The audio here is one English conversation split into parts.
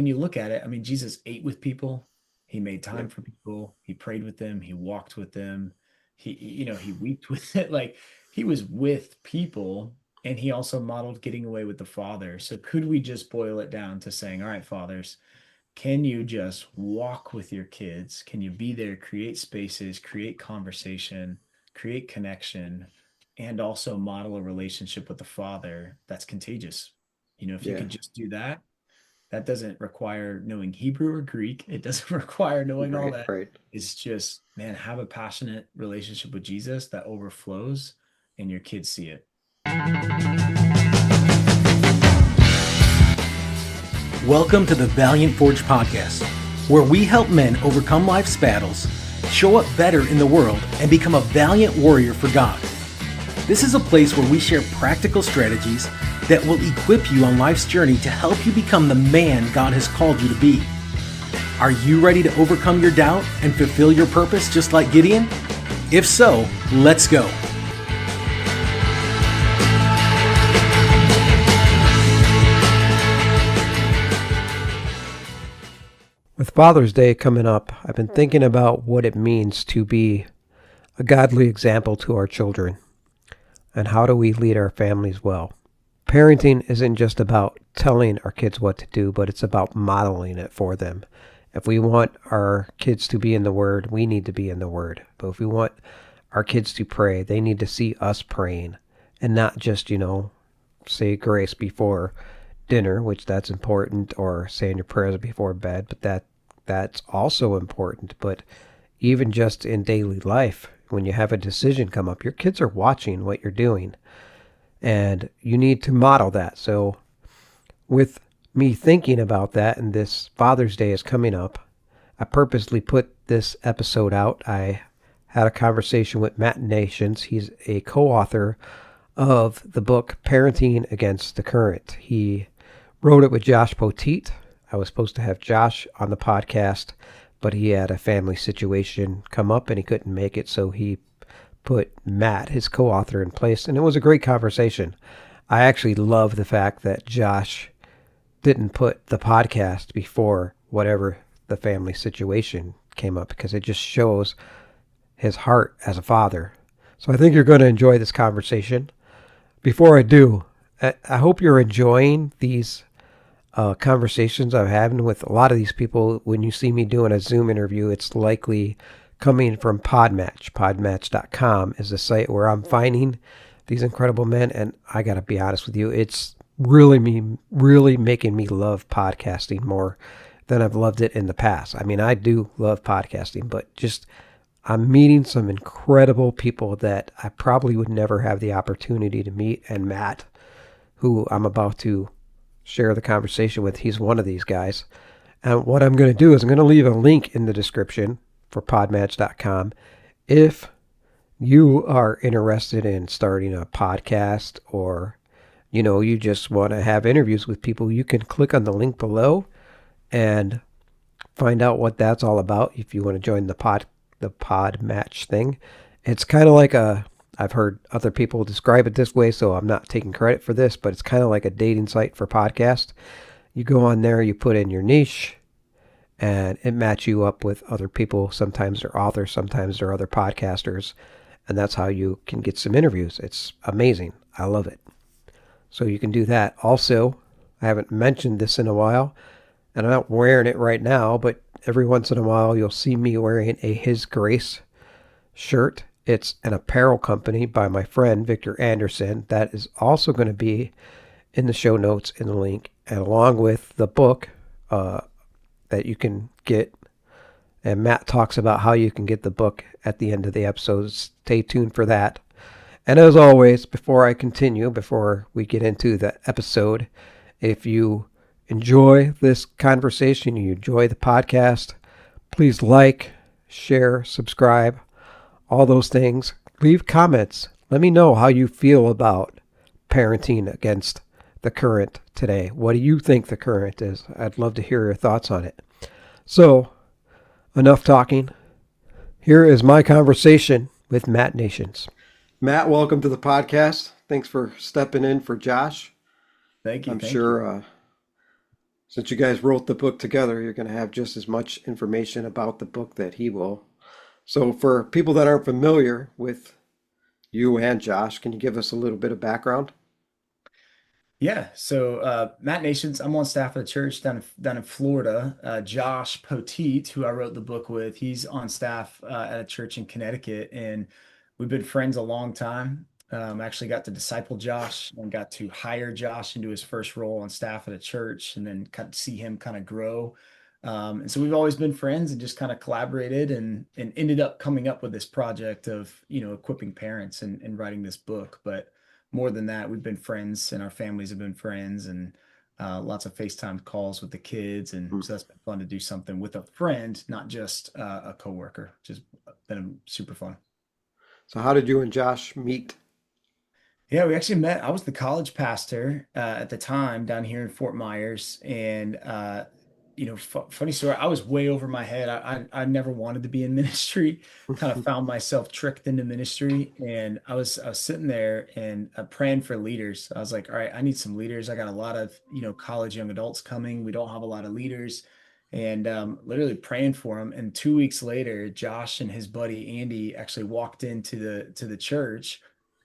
when you look at it, I mean, Jesus ate with people. He made time Yep. for people. He prayed with them. He walked with them. He wept with it. Like he was with people, and he also modeled getting away with the Father. So could we just boil it down to saying, all right, fathers, can you just walk with your kids? Can you be there, create spaces, create conversation, create connection, and also model a relationship with the Father that's contagious? If you Yeah. could just do that, that doesn't require knowing Hebrew or Greek. It doesn't require knowing all Right. that. Right. It's just, man, have a passionate relationship with Jesus that overflows and your kids see it. Welcome to the Valiant Forge podcast, where we help men overcome life's battles, show up better in the world, and become a valiant warrior for God. This is a place where we share practical strategies that will equip you on life's journey to help you become the man God has called you to be. Are you ready to overcome your doubt and fulfill your purpose just like Gideon? If so, let's go. With Father's Day coming up, I've been thinking about what it means to be a godly example to our children and how do we lead our families well. Parenting isn't just about telling our kids what to do, but it's about modeling it for them. If we want our kids to be in the Word, we need to be in the Word. But if we want our kids to pray, they need to see us praying and not just, say grace before dinner, which that's important, or saying your prayers before bed, but that's also important. But even just in daily life, when you have a decision come up, your kids are watching what you're doing, and you need to model that. So, with me thinking about that, and this Father's Day is coming up, I purposely put this episode out. I had a conversation with Matt Nations. He's a co-author of the book Parenting Against the Current. He wrote it with Josh Poteet. I was supposed to have Josh on the podcast, but he had a family situation come up and he couldn't make it, so he put Matt, his co-author, in place, and it was a great conversation. I actually love the fact that Josh didn't put the podcast before whatever the family situation came up, because it just shows his heart as a father. So I think you're going to enjoy this conversation. Before I do, I hope you're enjoying these conversations I'm having with a lot of these people. When you see me doing a Zoom interview, it's likely coming from Podmatch. Podmatch.com is the site where I'm finding these incredible men, and I got to be honest with you, it's really making me love podcasting more than I've loved it in the past. I mean, I do love podcasting, but just I'm meeting some incredible people that I probably would never have the opportunity to meet. And Matt, who I'm about to share the conversation with, he's one of these guys. And what I'm going to do is I'm going to leave a link in the description for podmatch.com. If you are interested in starting a podcast, or you just want to have interviews with people, you can click on the link below and find out what that's all about. If you want to join the Podmatch thing, it's kind of like I've heard other people describe it this way, so I'm not taking credit for this, but it's kind of like a dating site for podcasts. You go on there, you put in your niche, and it matches you up with other people. Sometimes they're authors, sometimes they're other podcasters, and that's how you can get some interviews. It's amazing. I love it. So you can do that. Also, I haven't mentioned this in a while, and I'm not wearing it right now, but every once in a while you'll see me wearing a His Grace shirt. It's an apparel company by my friend Victor Anderson. That is also going to be in the show notes in the link, and along with the book that you can get. And Matt talks about how you can get the book at the end of the episode. Stay tuned for that. And as always, before I continue, before we get into the episode, if you enjoy this conversation, you enjoy the podcast, please like, share, subscribe, all those things. Leave comments. Let me know how you feel about parenting against the current today. What do you think the current is? I'd love to hear your thoughts on it. So, enough talking. Here is my conversation with Matt Nations. Matt, welcome to the podcast. Thanks for stepping in for Josh. Thank you. I'm Thank you. sure Since you guys wrote the book together, you're going to have just as much information about the book that he will. So, for people that aren't familiar with you and Josh, can you give us a little bit of background? Yeah. So Matt Nations, I'm on staff at a church down in Florida. Josh Poteet, who I wrote the book with, he's on staff at a church in Connecticut, and we've been friends a long time. Actually got to disciple Josh and got to hire Josh into his first role on staff at a church, and then kind of see him kind of grow. And so we've always been friends and just kind of collaborated and ended up coming up with this project of, equipping parents and writing this book. But more than that, we've been friends and our families have been friends, and lots of FaceTime calls with the kids. And Hmm. so that's been fun to do something with a friend, not just a coworker, which has been super fun. So, how did you and Josh meet? Yeah, we actually met. I was the college pastor at the time down here in Fort Myers, and funny story. I was way over my head. I never wanted to be in ministry. Kind of found myself tricked into ministry, and I was sitting there and praying for leaders. I was like, all right, I need some leaders. I got a lot of college young adults coming. We don't have a lot of leaders, and literally praying for them. And 2 weeks later, Josh and his buddy Andy actually walked into the church,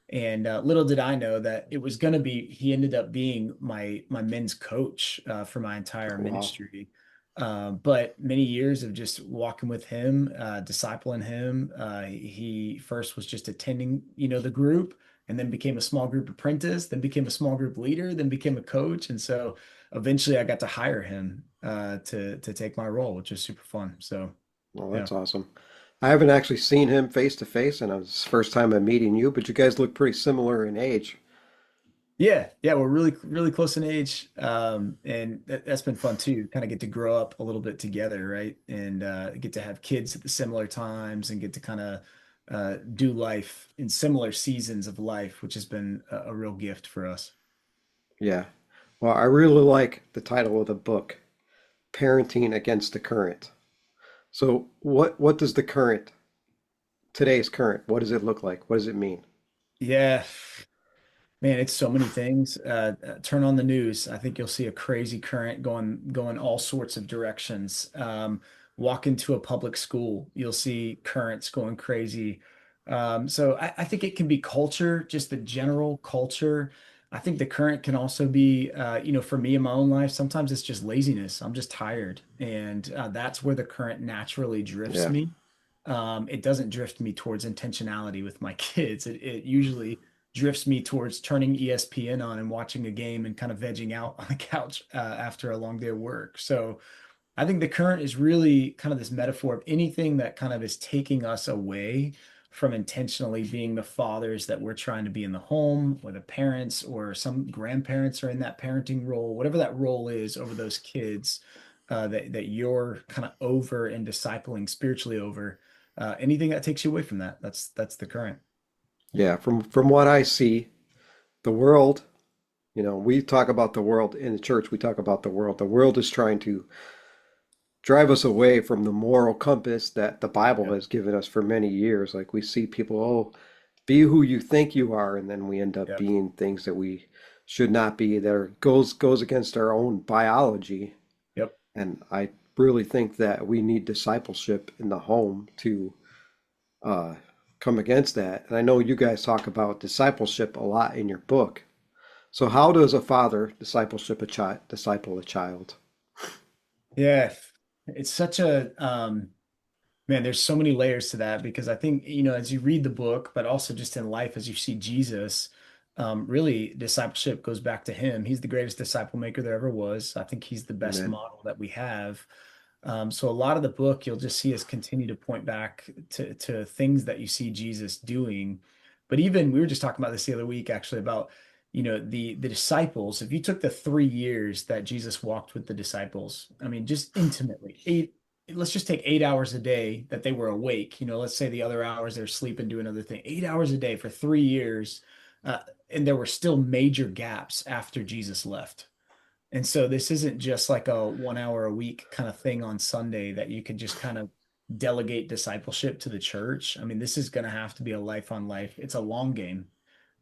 and little did I know that it was going to be, he ended up being my men's coach for my entire Wow. ministry. But many years of just walking with him, discipling him. He first was just attending, the group, and then became a small group apprentice, then became a small group leader, then became a coach. And so eventually I got to hire him to take my role, which was super fun. So Well, yeah. that's awesome. I haven't actually seen him face to face, and it's the first time I'm meeting you, but you guys look pretty similar in age. Yeah, yeah, we're really, really close in age, and that's been fun too. Kind of get to grow up a little bit together, right? And get to have kids at the similar times, and get to kind of do life in similar seasons of life, which has been a real gift for us. Yeah. Well, I really like the title of the book, Parenting Against the Current. So, what does the current, today's current, what does it look like? What does it mean? Yeah, man, it's so many things. Turn on the news. I think you'll see a crazy current going all sorts of directions. Walk into a public school, you'll see currents going crazy. So I think it can be culture, just the general culture. I think the current can also be, for me in my own life, sometimes it's just laziness. I'm just tired, and that's where the current naturally drifts Yeah, me. It doesn't drift me towards intentionality with my kids. It usually drifts me towards turning ESPN on and watching a game and kind of vegging out on the couch after a long day of work. So I think the current is really kind of this metaphor of anything that kind of is taking us away from intentionally being the fathers that we're trying to be in the home, or the parents, or some grandparents are in that parenting role, whatever that role is over those kids that you're kind of over and discipling spiritually over. Anything that takes you away from that, that's the current. yeah. From what I see, the world, we talk about the world in the church, we talk about the world. The world is trying to drive us away from the moral compass that the Bible Yep. has given us for many years. Like we see people, oh, be who you think you are, and then we end up Yep. being things that we should not be, that goes against our own biology. Yep. And I really think that we need discipleship in the home to uh, come against that. And I know you guys talk about discipleship a lot in your book. So how does a father disciple a child? Yeah. It's such a man, there's so many layers to that, because I think, as you read the book, but also just in life, as you see Jesus, really discipleship goes back to him. He's the greatest disciple maker there ever was. I think he's the best Amen. model that we have. So a lot of the book, you'll just see us continue to point back to things that you see Jesus doing. But even we were just talking about this the other week, actually, about the disciples. If you took the 3 years that Jesus walked with the disciples, I mean, just intimately, let's just take 8 hours a day that they were awake. Let's say the other hours they're sleeping, doing other thing. 8 hours a day for 3 years, uh, and there were still major gaps after Jesus left. And so this isn't just like a 1 hour a week kind of thing on Sunday that you could just kind of delegate discipleship to the church. I mean, this is going to have to be a life on life. It's a long game.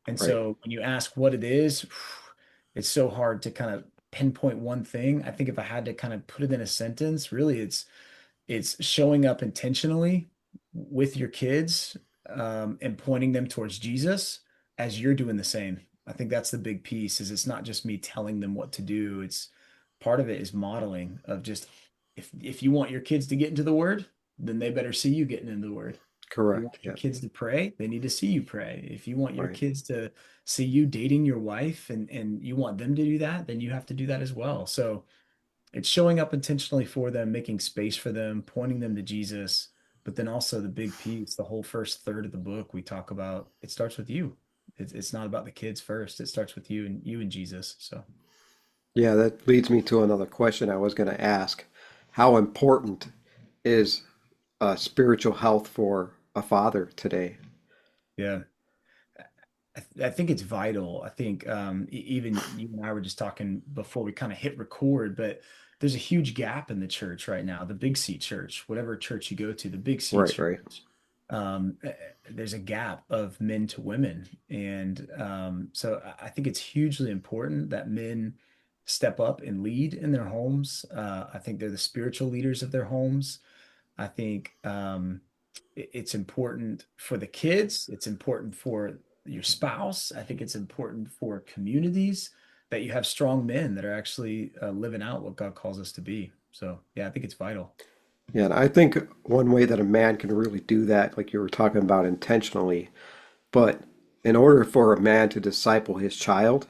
And Right. so when you ask what it is, it's so hard to kind of pinpoint one thing, I think if I had to kind of put it in a sentence, really it's showing up intentionally with your kids, and pointing them towards Jesus as you're doing the same. I think that's the big piece is it's not just me telling them what to do. It's part of it is modeling of just if you want your kids to get into the word, then they better see you getting into the word. If you want Correct. your Yeah. kids to pray, they need to see you pray. If you want your Right. kids to see you dating your wife and you want them to do that, then you have to do that as well. So it's showing up intentionally for them, making space for them, pointing them to Jesus. But then also the big piece, the whole first third of the book, we talk about it starts with you. It's not about the kids first. It starts with you and Jesus. So Yeah, that leads me to another question I was going to ask. How important is spiritual health for a father today? yeah, I think it's vital. I think even you and I were just talking before we kind of hit record, but there's a huge gap in the church right now. The Big C church, whatever church you go to, the Big C Right, church, right. there's a gap of men to women. And so I think it's hugely important that men step up and lead in their homes. I think they're the spiritual leaders of their homes. I think it's important for the kids. It's important for your spouse. I think it's important for communities that you have strong men that are actually living out what God calls us to be. So, yeah, I think it's vital. Yeah, and I think one way that a man can really do that, like you were talking about intentionally, but in order for a man to disciple his child,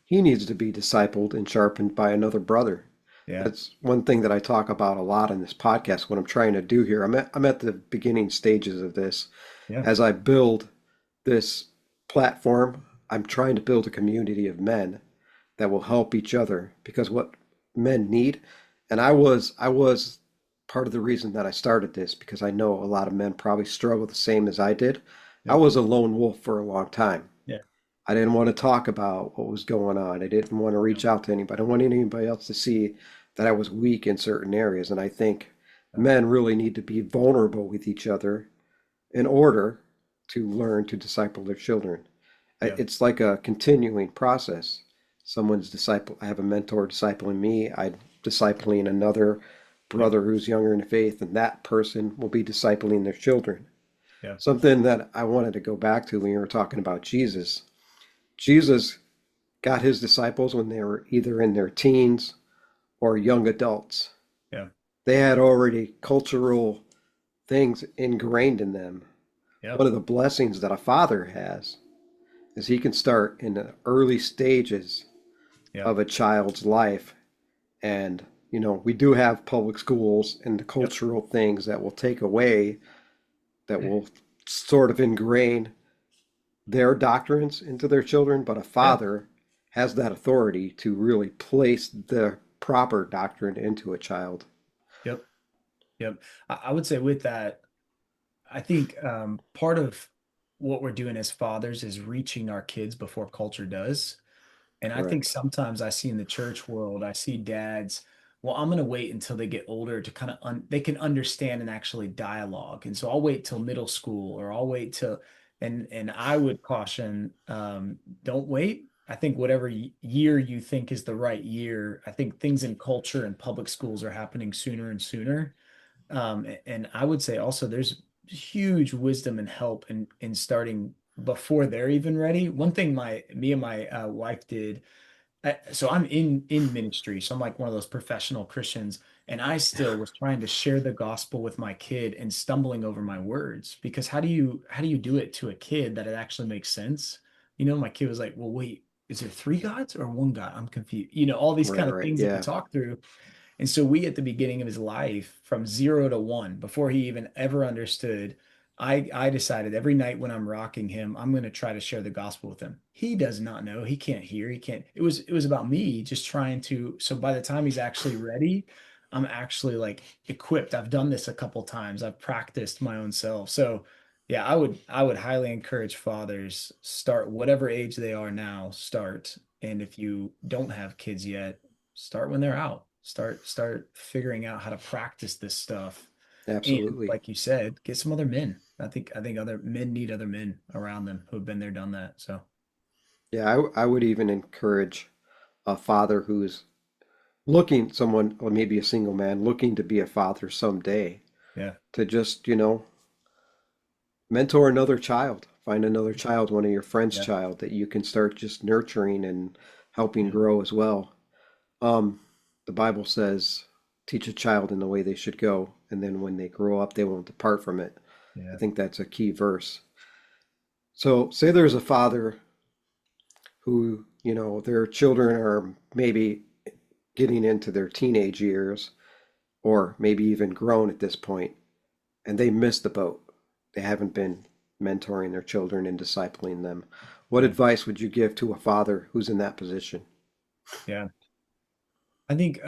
he needs to be discipled and sharpened by another brother. Yeah. That's one thing that I talk about a lot in this podcast. What I'm trying to do here, I'm at the beginning stages of this. Yeah. As I build this platform, I'm trying to build a community of men that will help each other because what men need, and I was part of the reason that I started this because I know a lot of men probably struggle the same as I did. I Yep. was a lone wolf for a long time. Yeah. I didn't want to talk about what was going on. I didn't want to Yeah. reach out to anybody. I didn't want anybody else to see that I was weak in certain areas. And I think Yeah. men really need to be vulnerable with each other in order to learn to disciple their children. Yeah. It's like a continuing process. Someone's disciple, I have a mentor discipling me, I'm discipling another Yeah. brother who's younger in the faith, and that person will be discipling their children. Yeah. Something that I wanted to go back to when you were talking about Jesus. Jesus got his disciples when they were either in their teens or young adults. Yeah. They had already cultural things ingrained in them. One Yep. of the blessings that a father has is he can start in the early stages Yep. of a child's life. And, we do have public schools and the Yep. cultural things that will take away, that will sort of ingrain their doctrines into their children, but a Yeah. father has that authority to really place the proper doctrine into a child. Yep. Yep. I would say with that, I think part of what we're doing as fathers is reaching our kids before culture does. And I think Correct. sometimes I see in the church world, I see dads, well, I'm going to wait until they get older to kind of they can understand and actually dialogue. And so I'll wait till middle school or I'll wait till and I would caution don't wait. I think whatever year you think is the right year, I think things in culture and public schools are happening sooner and sooner. And I would say also there's huge wisdom and help in starting before they're even ready. One thing me and my wife did, so I'm in ministry, so I'm like one of those professional Christians, and I still was trying to share the gospel with my kid and stumbling over my words because how do you do it to a kid that it actually makes sense? My kid was like, "Well, wait, is there three gods or one God? I'm confused." All these Right, kind of right. things that we Yeah. talk through. And so we at the beginning of his life, from 0 to 1, before he even ever understood, I decided every night when I'm rocking him, I'm going to try to share the gospel with him. He does not know. He can't hear. He can't. It was about me just trying to. So by the time he's actually ready, I'm actually like equipped. I've done this a couple times. I've practiced my own self. So yeah, I would highly encourage fathers start whatever age they are now, start. And if you don't have kids yet, start when they're out. Start figuring out how to practice this stuff. And Absolutely. like you said, get some other men. I think other men need other men around them who have been there, done that. So Yeah, I would even encourage a father who's looking, someone, or maybe a single man looking to be a father someday, Yeah. to just, mentor another child, find another child, one of your friend's Yeah. child that you can start just nurturing and helping Yeah. grow as well. Um, the Bible says, teach a child in the way they should go, and then when they grow up, they won't depart from it. I Yeah. think that's a key verse. So, say there's a father who, their children are maybe getting into their teenage years, or maybe even grown at this point, and they missed the boat. They haven't been mentoring their children and discipling them. What Yeah. advice would you give to a father who's in that position? Yeah. I think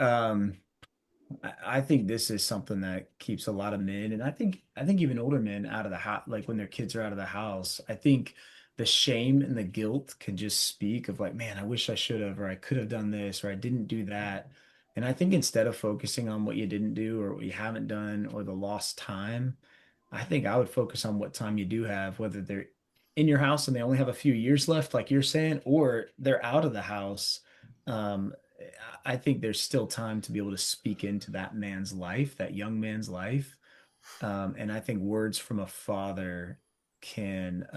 I think this is something that keeps a lot of men, and I think even older men out of the house, like when their kids are out of the house. I think the shame and the guilt can just speak of like, man, I wish I should have, or I could have done this, or I didn't do that. And I think instead of focusing on what you didn't do or what you haven't done or the lost time, I think I would focus on what time you do have, whether they're in your house and they only have a few years left, like you're saying, or they're out of the house. Um, I think there's still time to be able to speak into that man's life, that young man's life. And I think words from a father can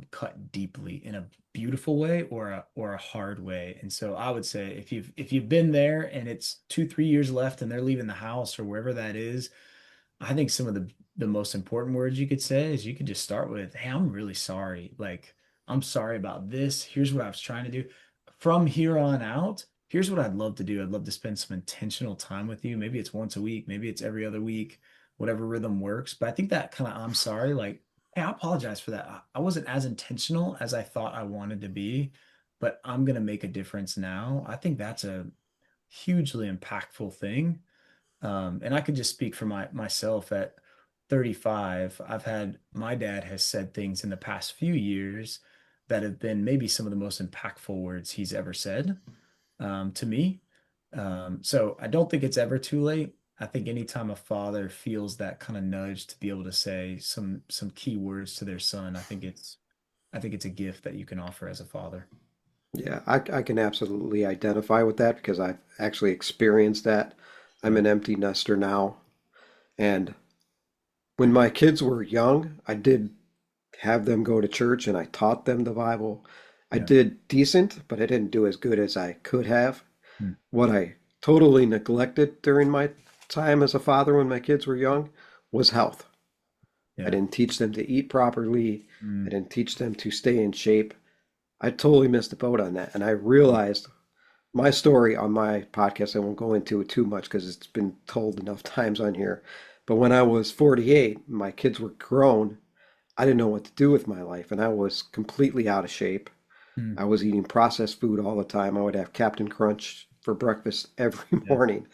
cut deeply in a beautiful way or a hard way. And so I would say if you've been there and it's 2, 3 years left and they're leaving the house or wherever that is, I think some of the most important words you could say is you could just start with, "Hey, I'm really sorry. Like, I'm sorry about this. Here's what I was trying to do. From here on out, here's what I'd love to do. I'd love to spend some intentional time with you. Maybe it's once a week, maybe it's every other week, whatever rhythm works." But I think that kind of I'm sorry, like, hey, I apologize for that. I wasn't as intentional as I thought I wanted to be, but I'm gonna make a difference now. I think that's a hugely impactful thing. And I could just speak for myself at 35. I've had my dad has said things in the past few years that have been maybe some of the most impactful words he's ever said to me. So I don't think it's ever too late. I think anytime a father feels that kind of nudge to be able to say some key words to their son, I think it's a gift that you can offer as a father. Yeah, I can absolutely identify with that because I've actually experienced that. I'm Yeah. an empty nester now. And when my kids were young, I did have them go to church and I taught them the Bible. I Yeah. did decent, but I didn't do as good as I could have. Mm. What I totally neglected during my time as a father when my kids were young was health. I Yeah. didn't teach them to eat properly. I Mm. didn't teach them to stay in shape. I totally missed the boat on that. And I Mm. realized my story on my podcast, I won't go into it too much because it's been told enough times on here. But when I was 48, my kids were grown. I didn't know what to do with my life, and I was completely out of shape. Mm. I was eating processed food all the time. I would have Captain Crunch for breakfast every Yeah. morning,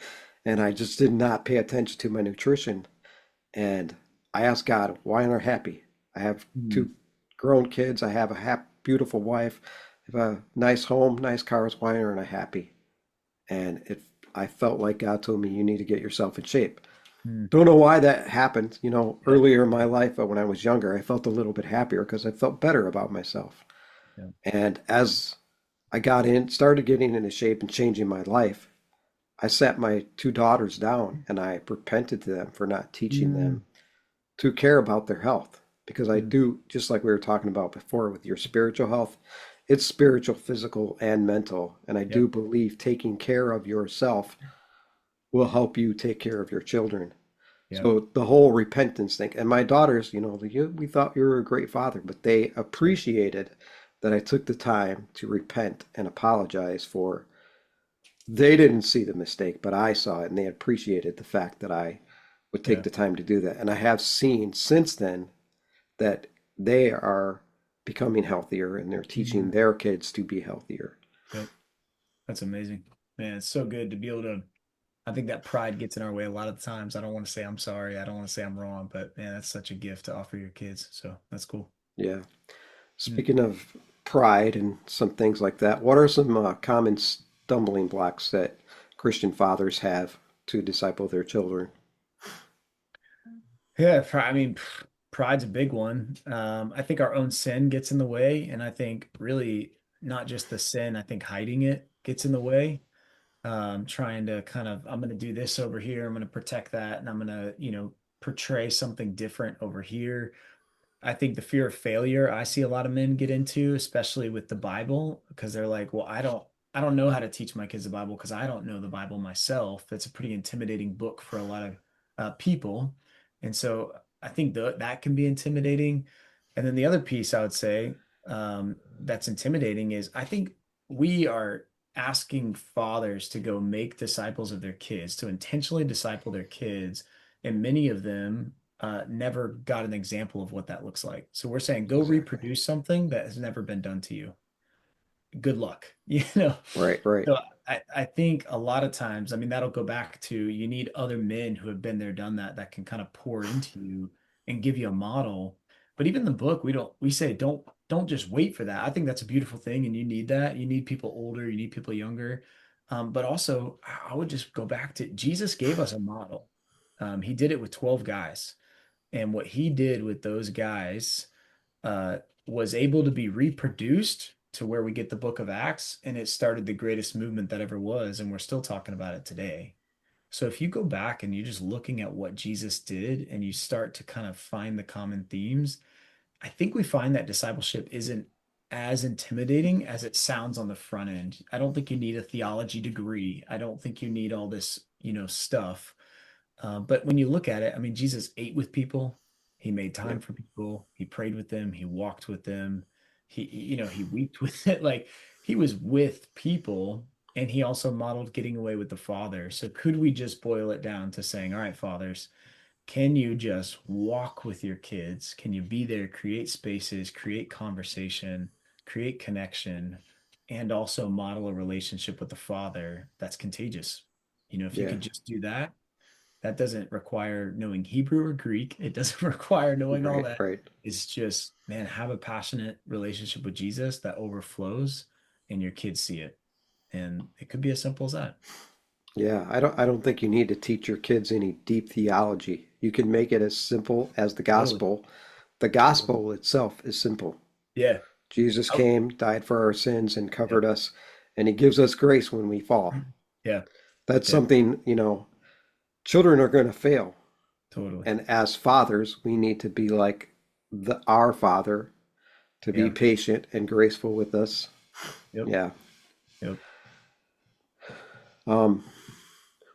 and I just did not pay attention to my nutrition. And I asked God, why aren't I happy? I have Mm. two grown kids. I have a beautiful wife. I have a nice home, nice cars. Why aren't I happy? And I felt like God told me, you need to get yourself in shape. Mm. Don't know why that happened. Yeah. Earlier in my life, when I was younger, I felt a little bit happier because I felt better about myself. Yeah. And as I started getting into shape and changing my life, I sat my two daughters down and I repented to them for not teaching Mm. them to care about their health. Because I Mm. do, just like we were talking about before with your spiritual health, it's spiritual, physical, and mental. And I do Yep. believe taking care of yourself will help you take care of your children. Yep. So the whole repentance thing, and my daughters, we thought you were a great father, but they Yep. appreciated that I took the time to repent and apologize for. They didn't see the mistake, but I saw it, and they appreciated the fact that I would take Yeah. the time to do that. And I have seen since then that they are becoming healthier and they're teaching Mm. their kids to be healthier. Yep. That's amazing. Man, it's so good to be able to. I think that pride gets in our way a lot of the times. I don't want to say I'm sorry. I don't want to say I'm wrong, but man, that's such a gift to offer your kids. So that's cool. Yeah. Mm. Speaking of pride and some things like that, what are some common stumbling blocks that Christian fathers have to disciple their children? Yeah, I mean, pride's a big one. I think our own sin gets in the way, and I think really not just the sin, I think hiding it gets in the way. trying to kind of, I'm going to do this over here, I'm going to protect that, and I'm going to, portray something different over here. I think the fear of failure I see a lot of men get into, especially with the Bible, because they're like, well, I don't know how to teach my kids the Bible because I don't know the Bible myself. It's a pretty intimidating book for a lot of people. And so I think that can be intimidating. And then the other piece I would say that's intimidating is I think we are asking fathers to go make disciples of their kids, to intentionally disciple their kids. And many of them never got an example of what that looks like. So we're saying go Exactly. reproduce something that has never been done to you. Good luck. You know, Right, right. so I think a lot of times, I mean, that'll go back to you need other men who have been there, done that, that can kind of pour into you and give you a model. But even the book, we say don't just wait for that. I think that's a beautiful thing, and you need that. You need people older, you need people younger. But also, I would just go back to Jesus gave us a model. He did it with 12 guys. And what he did with those guys uh, was able to be reproduced to where we get the book of Acts, and it started the greatest movement that ever was, and we're still talking about it today. So if you go back and you're just looking at what Jesus did and you start to kind of find the common themes, I think we find that discipleship isn't as intimidating as it sounds on the front end. I don't think you need a theology degree. I don't think you need all this, stuff. But when you look at it, I mean, Jesus ate with people. He made time Yep. for people. He prayed with them. He walked with them. He wept with it. Like he was with people, and he also modeled getting away with the Father. So could we just boil it down to saying, all right, fathers, can you just walk with your kids? Can you be there, create spaces, create conversation, create connection, and also model a relationship with the Father that's contagious? If you Yeah. could just do that, that doesn't require knowing Hebrew or Greek. It doesn't require knowing all Right, that. right. It's just, man, have a passionate relationship with Jesus that overflows and your kids see it. And it could be as simple as that. Yeah, I don't think you need to teach your kids any deep theology. You can make it as simple as the Totally. gospel. The Totally. gospel itself is simple. Yeah. Jesus Oh, came, died for our sins, and yep. covered us, and he gives us grace when we fall. Yeah. That's Yeah. something, children are going to fail. Totally. And as fathers, we need to be like our father, to be Yeah. patient and graceful with us. Yep. Yeah. Yep. Um,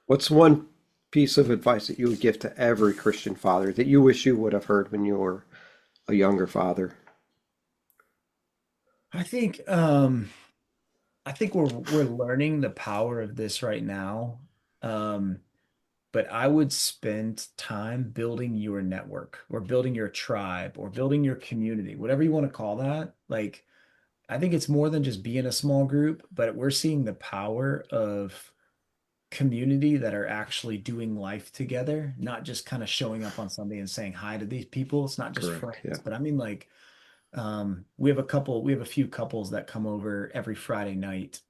what's one piece of advice that you would give to every Christian father that you wish you would have heard when you were a younger father? I think we're learning the power of this right now. Um, but I would spend time building your network or building your tribe or building your community, whatever you want to call that. Like, I think it's more than just being a small group, but we're seeing the power of community that are actually doing life together, not just kind of showing up on Sunday and saying hi to these people. It's not just Correct. Yeah. friends, but I mean, like, we have a few couples that come over every Friday night.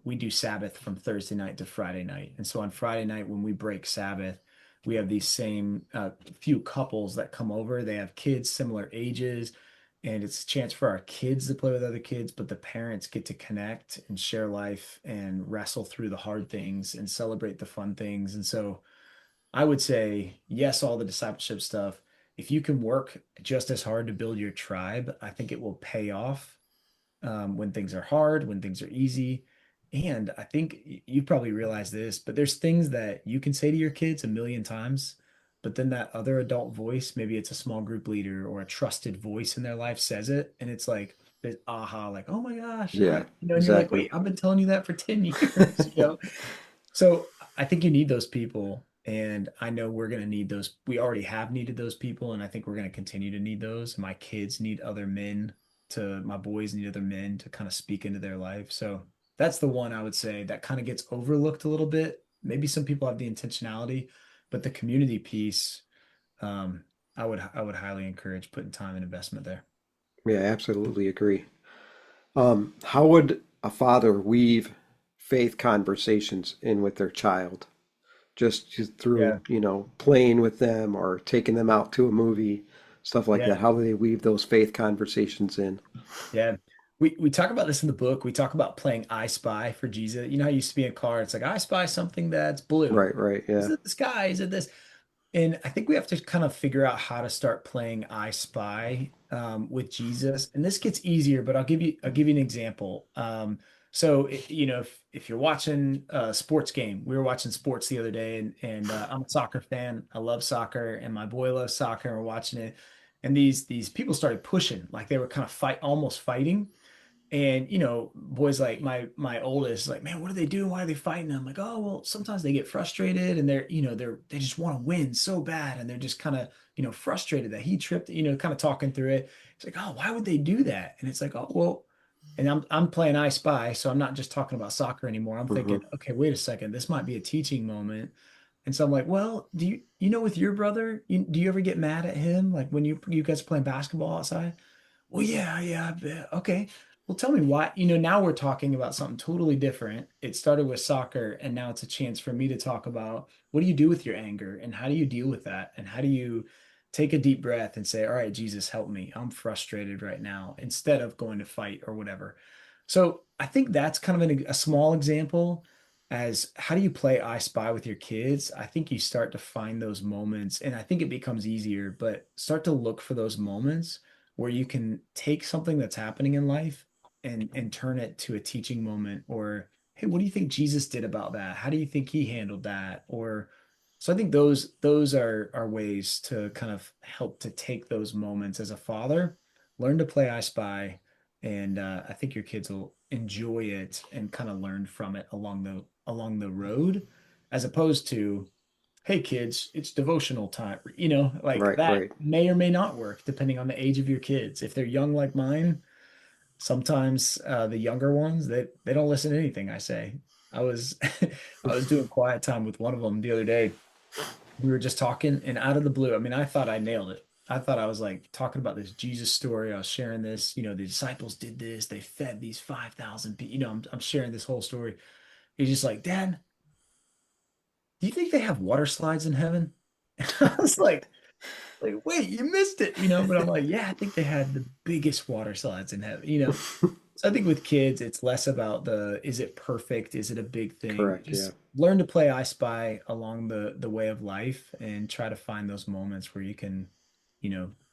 We do Sabbath from Thursday night to Friday night. And so on Friday night, when we break Sabbath, we have these same few couples that come over. They have kids similar ages, and it's a chance for our kids to play with other kids, but the parents get to connect and share life and wrestle through the hard things and celebrate the fun things. And so I would say, yes, all the discipleship stuff. If you can work just as hard to build your tribe, I think it will pay off when things are hard, when things are easy. And I think you probably realize this, but there's things that you can say to your kids a million times, but then that other adult voice, maybe it's a small group leader or a trusted voice in their life says it, and it's like this aha, like, oh my gosh, Yeah, and you're like, exactly. wait, I've been telling you that for 10 years. So I think you need those people. And I know we're going to need those. We already have needed those people. And I think we're going to continue to need those. My kids need other men my boys need other men to kind of speak into their life. So that's the one I would say that kind of gets overlooked a little bit. Maybe some people have the intentionality, but the community piece, um, I would highly encourage putting time and investment there. Yeah, absolutely agree. How would a father weave faith conversations in with their child? Through, Yeah. playing with them or taking them out to a movie, stuff like Yeah. that. How do they weave those faith conversations in? Yeah. We talk about this in the book. We talk about playing I Spy for Jesus. You know how you used to be in a car, it's like I spy something that's blue. Right, right, Is yeah. it the sky? Is it this? And I think we have to kind of figure out how to start playing I Spy with Jesus. And this gets easier, but I'll give you an example. You know, if you're watching a sports game, we were watching sports the other day, and I'm a soccer fan. I love soccer, and my boy loves soccer, and we're watching it. And these people started pushing, like they were kind of almost fighting. And you know, boys like my oldest, like, man, what are they doing? Why are they fighting? I'm like, oh, well, sometimes they get frustrated and they just want to win so bad, and they're just kind of, frustrated that he tripped, kind of talking through it. It's like, oh, why would they do that? And it's like, oh, well, and I'm playing I Spy, so I'm not just talking about soccer anymore. I'm Hmm. thinking, okay, wait a second, this might be a teaching moment. And so I'm like, well, with your brother, do you ever get mad at him? Like when you guys are playing basketball outside? Well, yeah, yeah, I bet. Okay. Well, tell me why. Now we're talking about something totally different. It started with soccer, and now it's a chance for me to talk about what do you do with your anger and how do you deal with that? And how do you take a deep breath and say, all right, Jesus, help me. I'm frustrated right now, instead of going to fight or whatever. So I think that's kind of a small example as how do you play I Spy with your kids? I think you start to find those moments, and I think it becomes easier, but start to look for those moments where you can take something that's happening in life and turn it to a teaching moment, or hey, what do you think Jesus did about that? How do you think he handled that? Or so I think those are ways to kind of help to take those moments as a father, learn to play I Spy, and I think your kids will enjoy it and kind of learn from it along the road, as opposed to, hey kids, it's devotional time. Like Right, that right. may or may not work depending on the age of your kids. If they're young like mine, sometimes the younger ones, they don't listen to anything I say. I was I was doing quiet time with one of them the other day. We were just talking, and out of the blue, I mean, I thought I nailed it. I thought I was like talking about this Jesus story. I was sharing this, the disciples did this, they fed these 5,000 people. I'm sharing this whole story. He's just like, Dad, do you think they have water slides in heaven? I was like, wait, you missed it, but I'm like, yeah, I think they had the biggest water slides in heaven. So I think with kids, it's less about is it perfect? Is it a big thing? Correct, yeah. Just learn to play I Spy along the way of life, and try to find those moments where you can,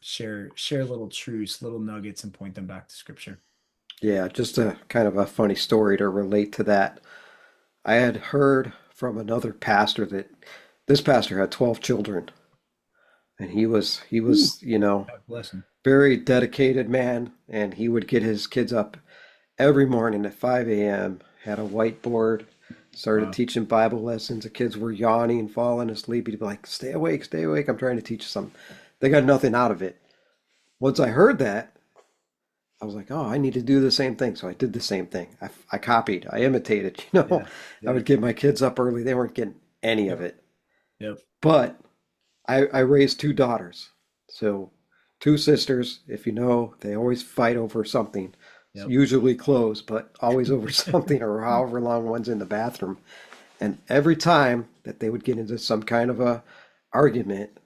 share little truths, little nuggets, and point them back to scripture. Yeah, just a kind of a funny story to relate to that. I had heard from another pastor that this pastor had 12 children, and he Ooh, was, you know, God bless him. very dedicated man, and he would get his kids up every morning at 5 a.m., had a whiteboard, started Wow. teaching Bible lessons. The kids were yawning, falling asleep. He'd be like, stay awake, I'm trying to teach you something. They got nothing out of it. Once I heard that, I was like, oh, I need to do the same thing. So I did the same thing. I copied, I imitated, you know. Yeah. I Yep. would get my kids up early. They weren't getting any of Yep. it. Yep. But I raised two daughters. So two sisters, if you know, they always fight over something. It's Yep. usually clothes, but always over something or however long one's in the bathroom. And every time that they would get into some kind of a argument,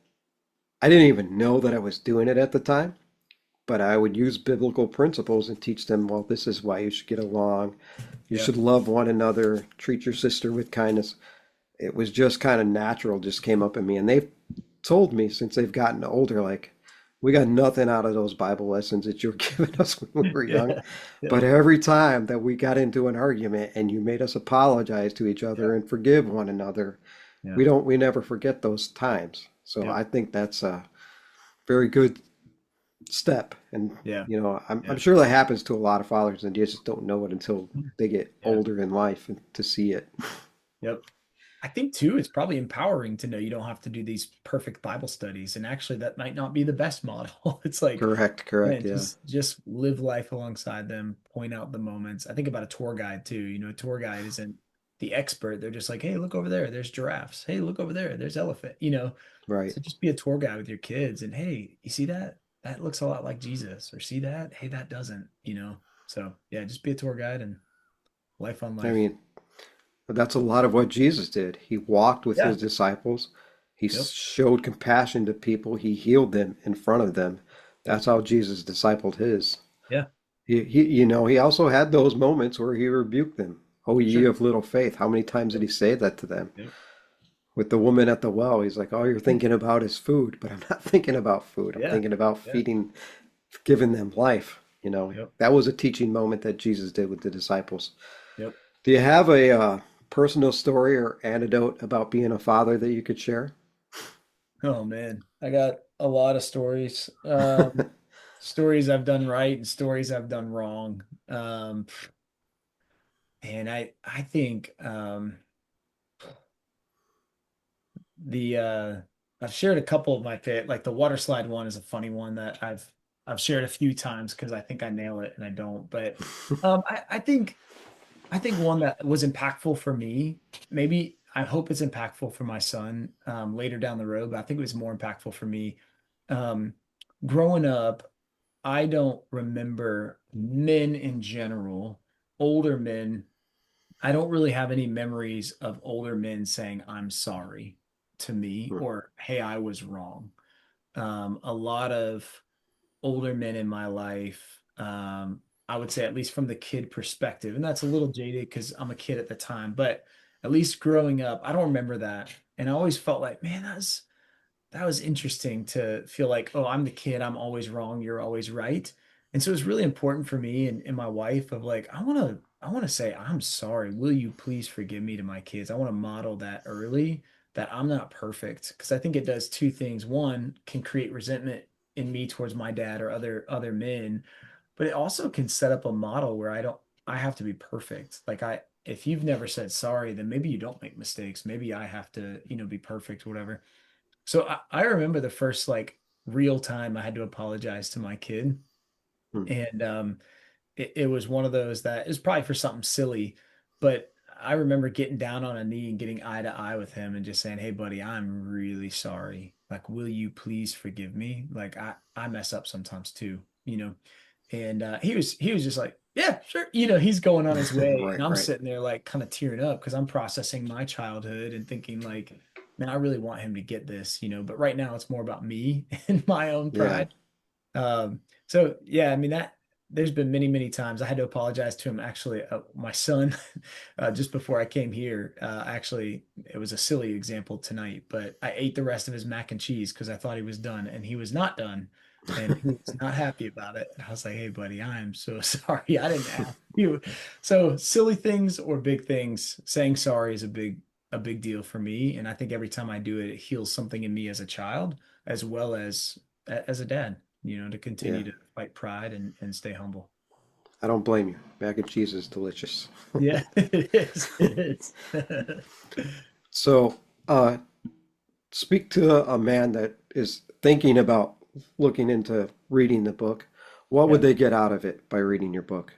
I didn't even know that I was doing it at the time, but I would use biblical principles and teach them, well, this is why you should get along. You Yeah. should love one another, treat your sister with kindness. It was just kind of natural, just came up in me. And they've told me since they've gotten older, like, we got nothing out of those Bible lessons that you were giving us when we were young. Yeah. But Yep. every time that we got into an argument and you made us apologize to each Yeah. other and forgive one another, Yeah. we never forget those times. So Yep. I think that's a very good step. And, Yeah. I'm Yeah. sure that happens to a lot of fathers and you just don't know it until they get Yeah. older in life and to see it. Yep. I think too, it's probably empowering to know you don't have to do these perfect Bible studies. And actually that might not be the best model. It's like, Correct, correct, man, yeah. just live life alongside them, point out the moments. I think about a tour guide too. A tour guide isn't the expert. They're just like, hey, look over there, there's giraffes. Hey, look over there, there's elephant. Right. So just be a tour guide with your kids, and hey, you see that? That looks a lot like Jesus. Or see that? Hey, that doesn't. So yeah, just be a tour guide and life on I life. mean, but that's a lot of what Jesus did. He walked with Yeah. his disciples. He Yep. showed compassion to people. He healed them in front of them. Yep. That's how Jesus discipled his. Yeah. He also had those moments where he rebuked them. Oh, ye Sure. of little faith. How many times did he say that to them? Yep. With the woman at the well, he's like, all you're thinking about is food, but I'm not thinking about food. I'm Yeah. thinking about Yeah. feeding, giving them life. Yep. That was a teaching moment that Jesus did with the disciples. Yep. Do you have a personal story or anecdote about being a father that you could share? Oh man, I got a lot of stories. Stories I've done right and stories I've done wrong. And I think the I've shared a couple of my like the water slide one is a funny one that I've shared a few times because I think I nail it and I don't. But I think one that was impactful for me, maybe I hope it's impactful for my son later down the road, but I think it was more impactful for me. Um, Growing up, I don't remember men in general, older men. I don't really have any memories of older men saying, I'm sorry to me or, hey, I was wrong. A lot of older men in my life, I would say, at least from the kid perspective, and that's a little jaded because I'm a kid at the time, but at least growing up, I don't remember that. And I always felt like, man, that was interesting to feel like, oh, I'm the kid, I'm always wrong, you're always right. And so it's really important for me and my wife of like, I want to say, I'm sorry. Will you please forgive me to my kids? I want to model that early that I'm not perfect because I think it does two things. One, can create resentment in me towards my dad or other men, but it also can set up a model where I have to be perfect. Like if you've never said sorry, then maybe you don't make mistakes. Maybe I have to, be perfect or whatever. So I remember the first like real time I had to apologize to my kid. Hmm. And it was one of those that is probably for something silly, but I remember getting down on a knee and getting eye to eye with him and just saying, "Hey buddy, I'm really sorry. Like, will you please forgive me? Like I mess up sometimes too, you know." And he was just like, "Yeah, sure." He's going on his way and Right, I'm right. sitting there like kind of tearing up because I'm processing my childhood and thinking like, man, I really want him to get this, but right now it's more about me and my own Yeah. pride. So yeah, I mean that there's been many, many times I had to apologize to him. Actually, my son, just before I came here, actually, it was a silly example tonight, but I ate the rest of his mac and cheese because I thought he was done, and he was not done, and he was not happy about it. And I was like, "Hey, buddy, I am so sorry. I didn't ask you." So silly things or big things, saying sorry is a big deal for me, and I think every time I do it, it heals something in me as a child as well as a dad, to Yeah. continue to fight pride and stay humble. I don't blame you. Mac and cheese is delicious. Yeah, it is. It is. So, speak to a man that is thinking about looking into reading the book. What would Yeah. they get out of it by reading your book?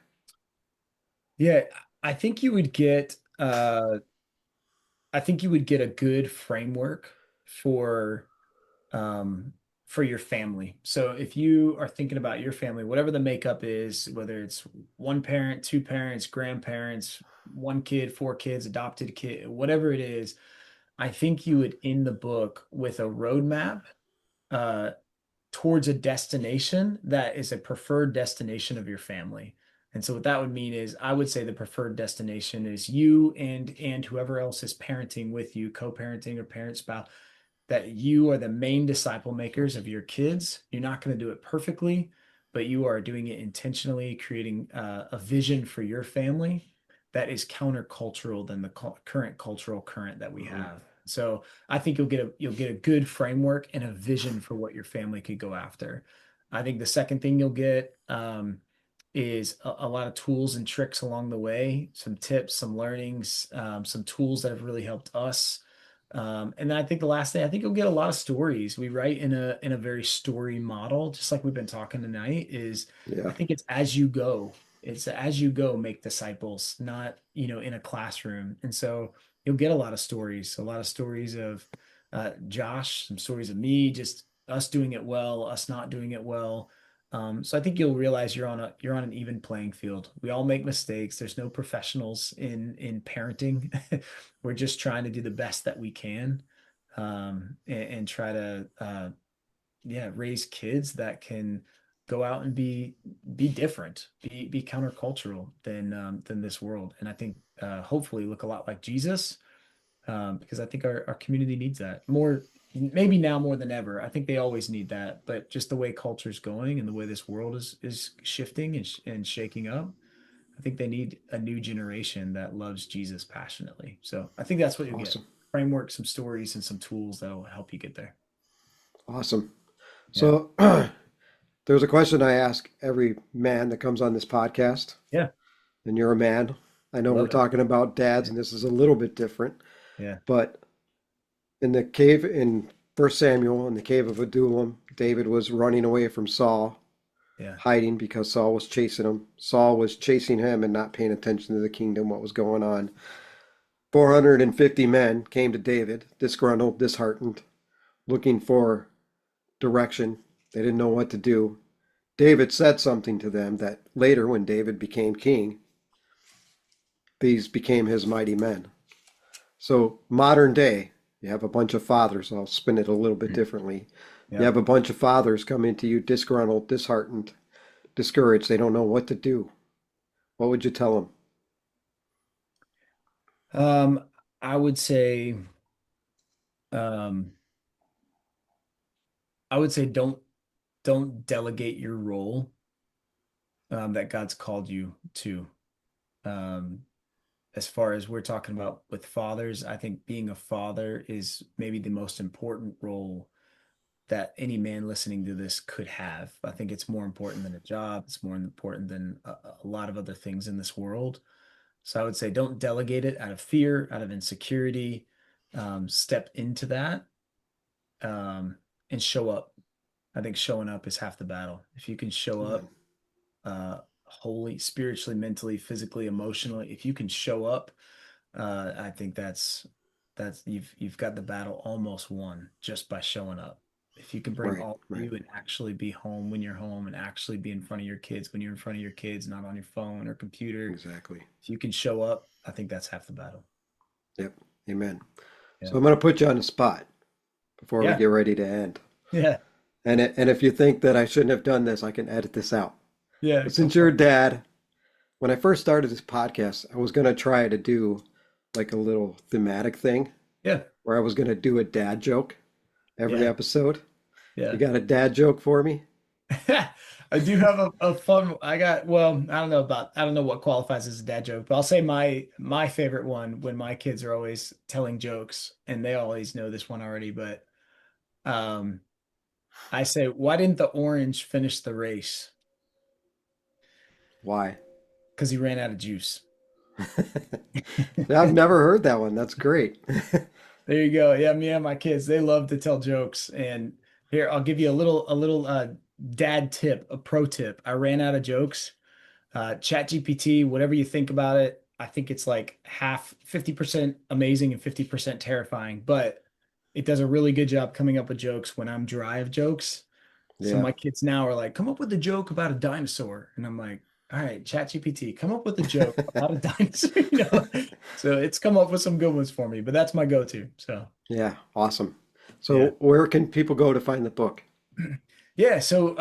Yeah, I think you would get I think you would get a good framework for um, for your family. So if you are thinking about your family, whatever the makeup is, whether it's one parent, two parents, grandparents, one kid, four kids, adopted kid, whatever it is, I think you would end the book with a roadmap uh, towards a destination that is a preferred destination of your family. And so what that would mean is I would say the preferred destination is you and whoever else is parenting with you, co-parenting or parent spouse, that you are the main disciple makers of your kids. You're not going to do it perfectly, but you are doing it intentionally, creating a vision for your family that is countercultural than the current cultural current that we Mhm. have. So I think you'll get a good framework and a vision for what your family could go after. I think the second thing you'll get is a lot of tools and tricks along the way, some tips, some learnings, some tools that have really helped us. And then I think the last thing, I think you'll get a lot of stories. We write in a very story model, just like we've been talking tonight, is I Yeah. think it's as you go. It's as you go, make disciples, not, in a classroom. And so you'll get a lot of stories of Josh, some stories of me, just us doing it well, us not doing it well. So I think you'll realize you're on an even playing field. We all make mistakes. There's no professionals in parenting. We're just trying to do the best that we can, and try to yeah, raise kids go out and be different, be countercultural than this world. And I think hopefully look a lot like Jesus, because I think our community needs that more, maybe now more than ever. I think they always need that, but just the way culture's going and the way this world is shifting and shaking up, I think they need a new generation that loves Jesus passionately. So I think that's what you'll get. Awesome. Framework, some stories, and some tools that'll help you get there. Awesome. Yeah. So there's a question I ask every man that comes on this podcast, Yeah. and you're a man. I know we're Love it. talking about dads, and this is a little bit different, Yeah. but in the cave in First Samuel, in the cave of Adullam, David was running away from Saul, Yeah. hiding because Saul was chasing him. Saul was chasing him and not paying attention to the kingdom, what was going on. 450 men came to David, disgruntled, disheartened, looking for direction. They didn't know what to do. David said something to them that later, when David became king, these became his mighty men. So, modern day, you have a bunch of fathers. I'll spin it a little bit differently. You Yeah. have a bunch of fathers coming to you disgruntled, disheartened, discouraged. They don't know what to do. What would you tell them? Um, I would say, um, I would say don't delegate your role that God's called you to. Um, as far as we're talking about with fathers, I think being a father is maybe the most important role that any man listening to this could have. I think it's more important than a job. It's more important than a lot of other things in this world. So I would say don't delegate it out of fear, out of insecurity. Step into that and show up. I think showing up is half the battle. If you can show Amen. up wholly, spiritually, mentally, physically, emotionally, if you can show up, I think that's you've got the battle almost won just by showing up. If you can bring Right, all of right. you and actually be home when you're home and actually be in front of your kids when you're in front of your kids, not on your phone or computer. Exactly. If you can show up, I think that's half the battle. Yep. Amen. Yeah. So I'm going to put you on the spot before we Yeah. get ready to end. Yeah. And if you think that I shouldn't have done this, I can edit this out. Yeah. But Go since you're for a it. dad, when I first started this podcast, I was going to try to do like a little thematic thing Yeah. where I was going to do a dad joke every Yeah. episode. You Yeah. got a dad joke for me? I do have a fun. Well, I don't know what qualifies as a dad joke, but I'll say my favorite one when my kids are always telling jokes, and they always know this one already, but um, I say, why didn't the orange finish the race? Why? Because he ran out of juice. I've never heard that one. That's great. There you go. Yeah, me and my kids, they love to tell jokes. And here, I'll give you a little dad tip, a pro tip. I ran out of jokes. Chat GPT, whatever you think about it, I think it's like half 50% amazing and 50% terrifying, but it does a really good job coming up with jokes when I'm dry of jokes. So Yeah. my kids now are like, come up with a joke about a dinosaur. And I'm like, all right, chat GPT, come up with a joke about a dinosaur, So it's come up with some good ones for me, but that's my go-to. So Yeah. Awesome. yeah. So where can people go to find the book? Yeah, so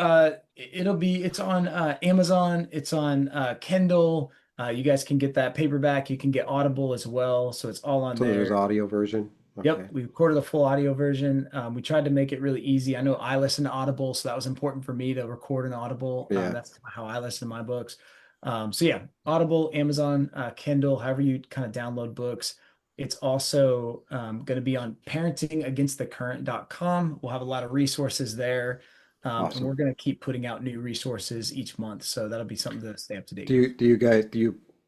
it's on Amazon, it's on Kindle. You guys can get that paperback. You can get Audible as well, so it's all on So there's there. audio version. Yep, Okay. we recorded a full audio version. We tried to make it really easy. I know I listen to Audible, so that was important for me to record an Audible. Yeah. That's how I listen to my books. So yeah, Audible, Amazon, Kindle, however you kind of download books. It's also going to be on parentingagainstthecurrent.com. We'll have a lot of resources there. And Awesome. we're going to keep putting out new resources each month. So that'll be something to stay up to date Do with. you guys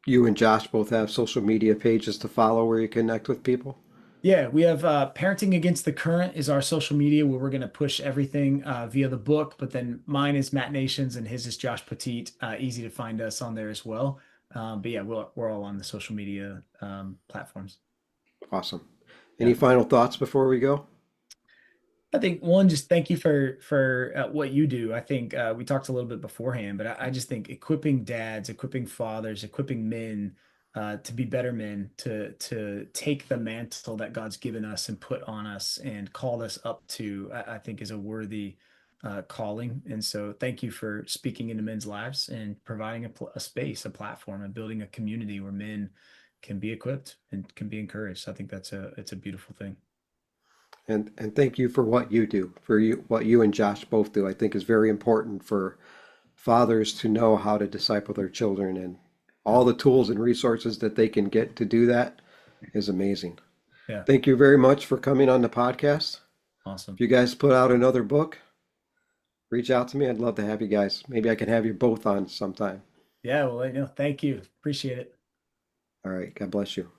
you and Josh both have social media pages to follow where you connect with people? Yeah, we have Parenting Against the Current is our social media where we're going to push everything via the book. But then mine is Matt Nations and his is Josh Petit. Easy to find us on there as well. But yeah, we're all on the social media platforms. Awesome. Any Yeah. final thoughts before we go? I think one, just thank you for what you do. I think we talked a little bit beforehand, but I just think equipping dads, equipping fathers, equipping men to be better men, to take the mantle that God's given us and put on us and called us up to, I think is a worthy calling. And so thank you for speaking into men's lives and providing a space, a platform, and building a community where men can be equipped and can be encouraged. I think it's a beautiful thing. And thank you for what you do, what you and Josh both do. I think is very important for fathers to know how to disciple their children, and all the tools and resources that they can get to do that is amazing. Yeah. Thank you very much for coming on the podcast. Awesome. If you guys put out another book, reach out to me. I'd love to have you guys. Maybe I can have you both on sometime. Yeah. Well, thank you. Appreciate it. All right. God bless you.